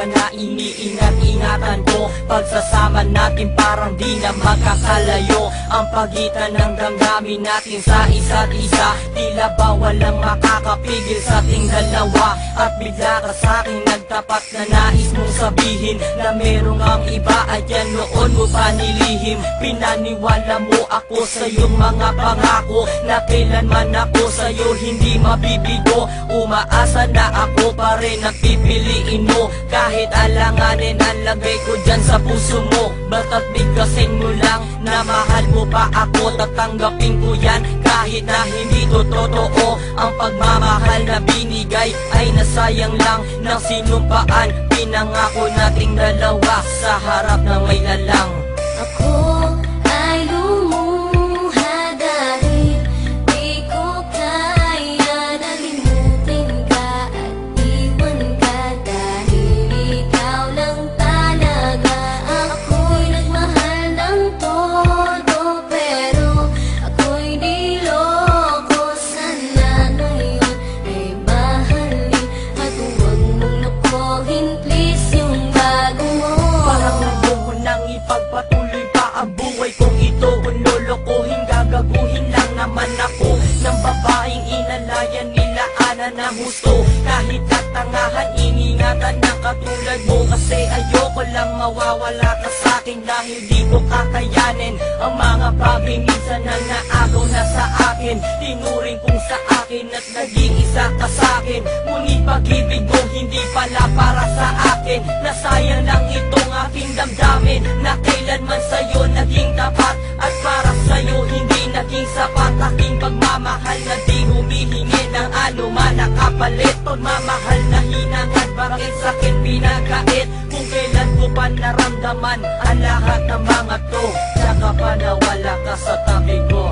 ba na iniingat-ingatan ko? Pagsasama natin parang di na magkakalayo ang pagitan ng damdamin natin sa isa't isa. Tila ba walang makakapigil sa ating dalawa? At bigla ka sa'kin nagtapat na nais mong sabihin na merong ang iba at yan noon mo pa nilihim. Pinaniwala mo ako sa iyong mga pangako na kailanman ako sa'yo hindi mabibigo. Umaasa na ako pa rin ang pipiliin mo kahit alanganin ang lagay ko dyan sa puso mo. Bata't bigkasin mo lang na mahal mo pa ako, tatanggapin ko yan kahit na hindi to totoo. Ang pagmamahal na binigay ay nasayang lang ng sinumpaan. Pinangako nating dalawa sa harap ng may lalang. Ako ay lumuha dahil di ko kaya nalimutin ka at iwan ka, dahil ikaw lang talaga. Ako'y nagmahal ng todo pero ako'y niloko. Sana ngayon ay mahalin at huwag mong lokohin please yung bago mo. Parang mo nang ipagpatuloy pa ang buhay kong ito. Kung lolokohin, gagaguhin lang naman ako ng babaeng inalayan nila ana ng husto. Kahit katangahan, iningatan ng katulad mo, kasi ayoko lang mawawala ka sa'kin dahil di ko kakayanin ang mga bagay minsan na naagaw na sa akin. Tinuring kong sa akin at naging isa ka sa'kin, ngunit pag-ibig mo hindi pala para sa akin. Nasayang lang itong aking damdamin na kailanman sa'yo naging tapat, at para sa'yo hindi naging sapat. Aking pagmamahal na di humihingi ng anuman na kapalit. Pagmamahal na hinangad, bakit sa'kin pinagkait? Kung kailan ko pa naramdaman ang lahat ng mga to, tsaka pa nawala ka sa tabi ko.